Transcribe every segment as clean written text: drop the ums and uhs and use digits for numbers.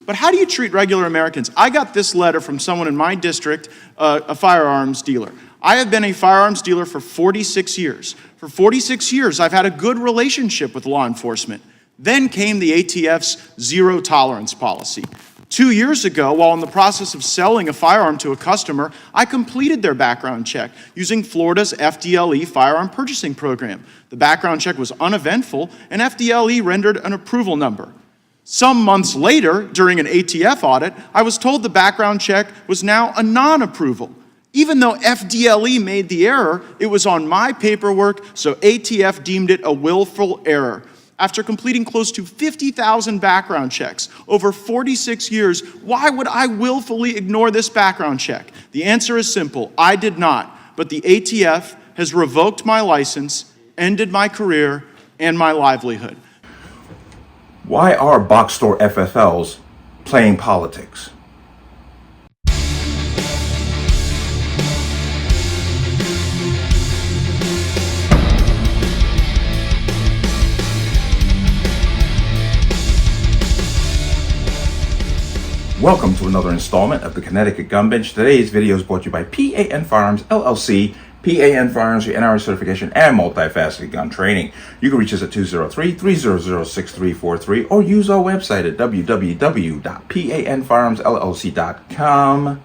But how do you treat regular Americans? I got this letter from someone in my district, a firearms dealer. I have been a firearms dealer for 46 years. For 46 years, I've had a good relationship with law enforcement. Then came the ATF's zero tolerance policy. 2 years ago, while in the process of selling a firearm to a customer, I completed their background check using Florida's FDLE firearm purchasing program. The background check was uneventful, and FDLE rendered an approval number. Some months later, during an ATF audit, I was told the background check was now a non-approval. Even though FDLE made the error, it was on my paperwork, so ATF deemed it a willful error. After completing close to 50,000 background checks over 46 years, why would I willfully ignore this background check? The answer is simple. I did not, but the ATF has revoked my license, ended my career, and my livelihood. Why are box store FFLs playing politics? Welcome to another installment of the Connecticut Gun Bench. Today's video is brought to you by P.A.N. Firearms, LLC. P.A.N. Firearms, your NRA certification and multifaceted gun training. You can reach us at 203-300-6343 or use our website at www.panfirearmsllc.com.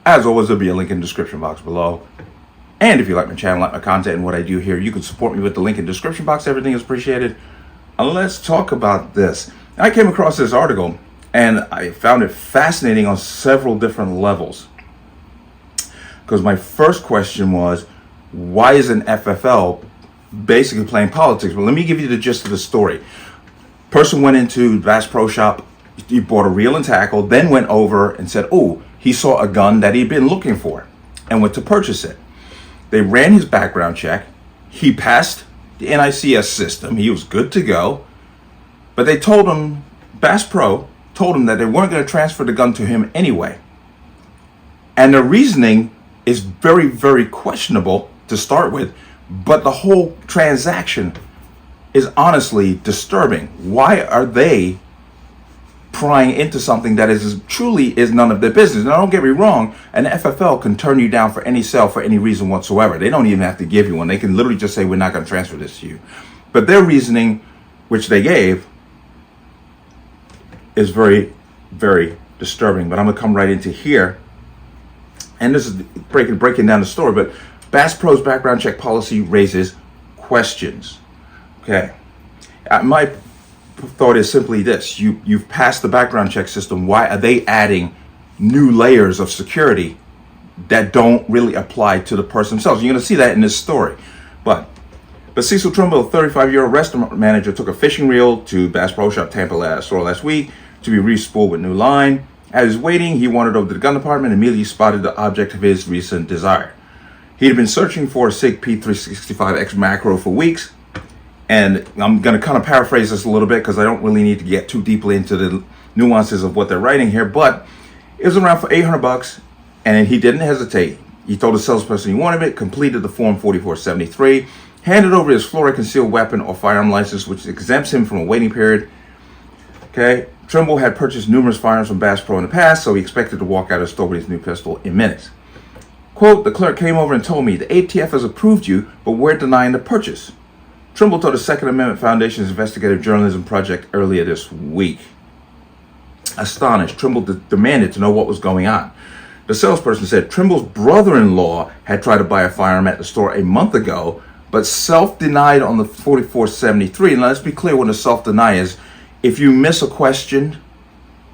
As always, there'll be a link in the description box below. And if you like my channel, like my content and what I do here, you can support me with the link in the description box. Everything is appreciated. Let's talk about this. I came across this article and I found it fascinating on several different levels. Because my first question was, why is an FFL basically playing politics? Well, let me give you the gist of the story. Person went into Bass Pro Shop, he bought a reel and tackle, then went over and said, oh, he saw a gun that he'd been looking for and went to purchase it. They ran his background check. He passed the NICS system. He was good to go. But they told him, Bass Pro told him that they weren't going to transfer the gun to him anyway. And the reasoning is very, very questionable to start with, but the whole transaction is honestly disturbing. Why are they prying into something that is truly none of their business? Now, don't get me wrong, an FFL can turn you down for any sale for any reason whatsoever. They don't even have to give you one. They can literally just say, we're not going to transfer this to you. But their reasoning, which they gave, is very, very disturbing. But I'm going to come right into here. And this is breaking down the story, but Bass Pro's background check policy raises questions. Okay, my thought is simply this: you've passed the background check system. Why are they adding new layers of security that don't really apply to the person themselves? You're going to see that in this story. But Cecil Trimble, a 35-year-old restaurant manager, took a fishing reel to Bass Pro Shop Tampa last week to be re-spooled with new line. As he was waiting, he wandered over to the gun department and immediately spotted the object of his recent desire. He had been searching for a SIG P365X macro for weeks, and I'm going to kind of paraphrase this a little bit because I don't really need to get too deeply into the nuances of what they're writing here, but it was around for $800, and he didn't hesitate. He told the salesperson he wanted it, completed the Form 4473, handed over his Florida concealed weapon or firearm license, which exempts him from a waiting period. Okay. Trimble had purchased numerous firearms from Bass Pro in the past, so he expected to walk out of the store with his new pistol in minutes. Quote, the clerk came over and told me, the ATF has approved you, but we're denying the purchase. Trimble told the Second Amendment Foundation's investigative journalism project earlier this week. Astonished, Trimble demanded to know what was going on. The salesperson said Trimble's brother-in-law had tried to buy a firearm at the store a month ago, but self-denied on the 4473. And let's be clear what a self-deny is. If you miss a question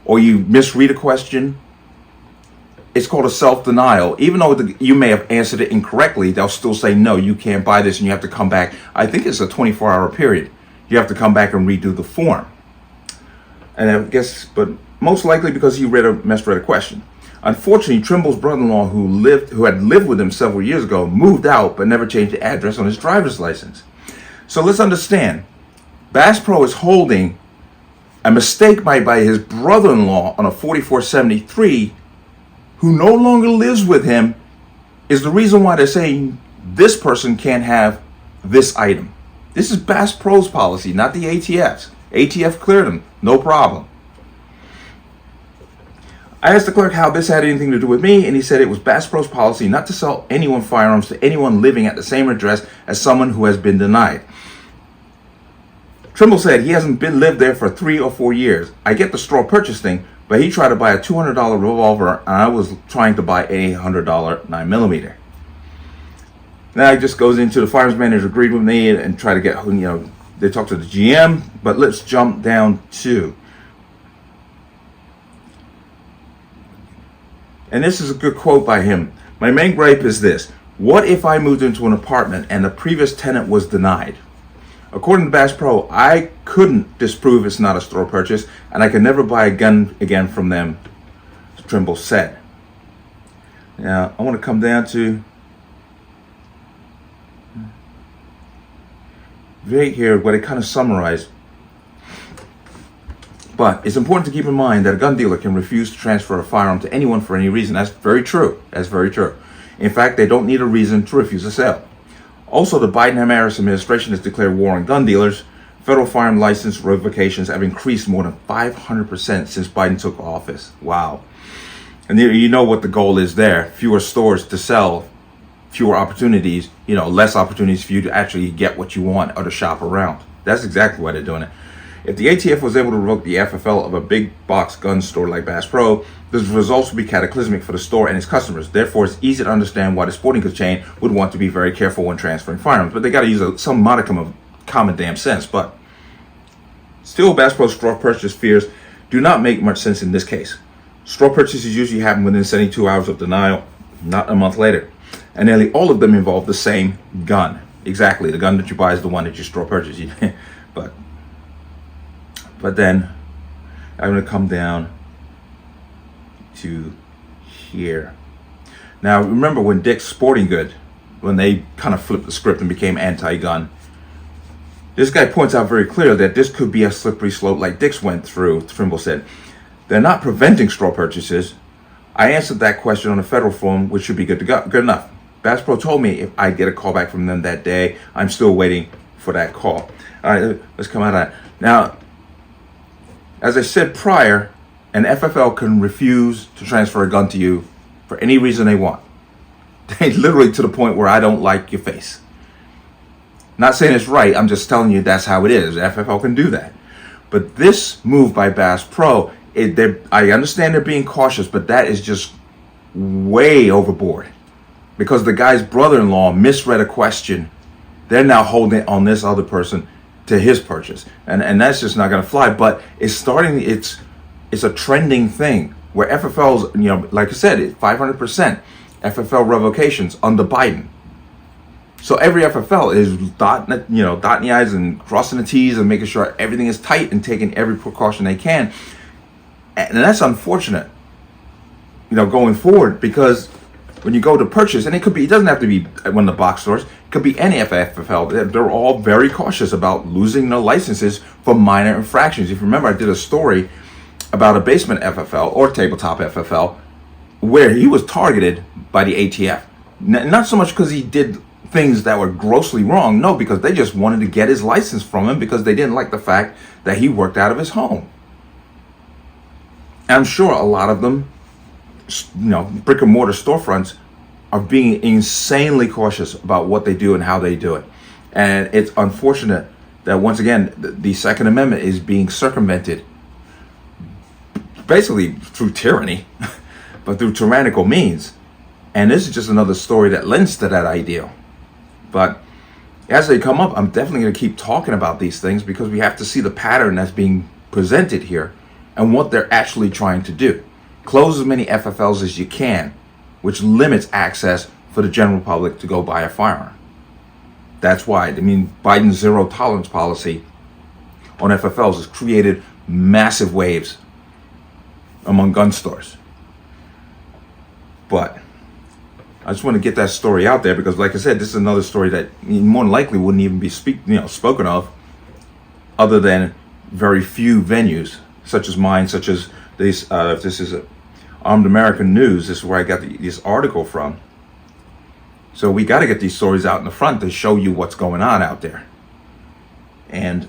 or you misread a question, it's called a self-denial. Even though you may have answered it incorrectly, they'll still say, no, you can't buy this, and you have to come back. I think it's a 24-hour period. You have to come back and redo the form. And I guess, but most likely because he misread a question. Unfortunately, Trimble's brother-in-law, who had lived with him several years ago, moved out but never changed the address on his driver's license. So let's understand, Bass Pro is holding a mistake made by his brother-in-law on a 4473 who no longer lives with him is the reason why they're saying this person can't have this item. This is Bass Pro's policy, not the ATF's. ATF cleared him, no problem. I asked the clerk how this had anything to do with me, and he said it was Bass Pro's policy not to sell anyone firearms to anyone living at the same address as someone who has been denied. Trimble said he hasn't been lived there for 3 or 4 years. I get the straw purchase thing, but he tried to buy a $200 revolver, and I was trying to buy a $100 9mm. Now it just goes into the firearms manager agreed with me and try to get, they talked to the GM, but let's jump down to, and this is a good quote by him. My main gripe is this: what if I moved into an apartment and the previous tenant was denied? According to Bass Pro, I couldn't disprove it's not a store purchase, and I could never buy a gun again from them, Trimble said. Now, I want to come down to right here where they kind of summarize. But it's important to keep in mind that a gun dealer can refuse to transfer a firearm to anyone for any reason. That's very true. That's very true. In fact, they don't need a reason to refuse a sale. Also, the Biden-Harris administration has declared war on gun dealers. Federal firearm license revocations have increased more than 500% since Biden took office. Wow. And you know what the goal is there. Fewer stores to sell, fewer opportunities, less opportunities for you to actually get what you want or to shop around. That's exactly why they're doing it. If the ATF was able to revoke the FFL of a big box gun store like Bass Pro, the results would be cataclysmic for the store and its customers. Therefore, it's easy to understand why the sporting goods chain would want to be very careful when transferring firearms. But they got to use some modicum of common damn sense. But still, Bass Pro's straw purchase fears do not make much sense in this case. Straw purchases usually happen within 72 hours of denial, not a month later. And nearly all of them involve the same gun. Exactly, the gun that you buy is the one that you straw purchase. But then I'm going to come down to here. Now, remember when Dick's Sporting Good, when they kind of flipped the script and became anti-gun, this guy points out very clearly that this could be a slippery slope like Dick's went through. Trimble said, they're not preventing straw purchases. I answered that question on a federal form, which should be good enough. Bass Pro told me if I get a call back from them that day. I'm still waiting for that call. All right, let's come out of that. Now, as I said prior, an FFL can refuse to transfer a gun to you for any reason they want. They literally to the point where I don't like your face. Not saying it's right, I'm just telling you that's how it is. The FFL can do that. But this move by Bass Pro, I understand they're being cautious, but that is just way overboard. Because the guy's brother-in-law misread a question. They're now holding it on this other person to his purchase. And that's just not going to fly. But it's a trending thing where FFLs, like I said, 500% FFL revocations under Biden. So every FFL is dotting the I's and crossing the T's and making sure everything is tight and taking every precaution they can. And that's unfortunate, going forward, because when you go to purchase, and it doesn't have to be one of the box stores, it could be any FFL. They're all very cautious about losing their licenses for minor infractions. If you remember, I did a story about a basement FFL or tabletop FFL where he was targeted by the ATF. Not so much because he did things that were grossly wrong, no, because they just wanted to get his license from him because they didn't like the fact that he worked out of his home. And I'm sure a lot of them, brick and mortar storefronts are being insanely cautious about what they do and how they do it. And it's unfortunate that once again, the Second Amendment is being circumvented basically through tyranny, but through tyrannical means. And this is just another story that lends to that ideal. But as they come up, I'm definitely going to keep talking about these things because we have to see the pattern that's being presented here and what they're actually trying to do. Close as many FFLs as you can, which limits access for the general public to go buy a firearm. That's why, Biden's zero tolerance policy on FFLs has created massive waves among gun stores. But I just want to get that story out there because, like I said, this is another story that more than likely wouldn't even be spoken of other than very few venues, such as mine, such as this. If this is Armed American News, this is where I got this article from. So we got to get these stories out in the front to show you what's going on out there. And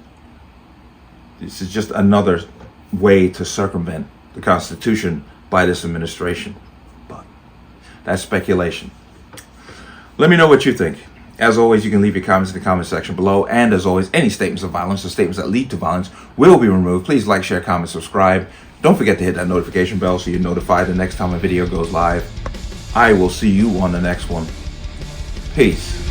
this is just another way to circumvent the Constitution by this administration. But that's speculation. Let me know what you think. As always, you can leave your comments in the comment section below. And as always, any statements of violence or statements that lead to violence will be removed. Please like, share, comment, subscribe. Don't forget to hit that notification bell so you're notified the next time a video goes live. I will see you on the next one. Peace.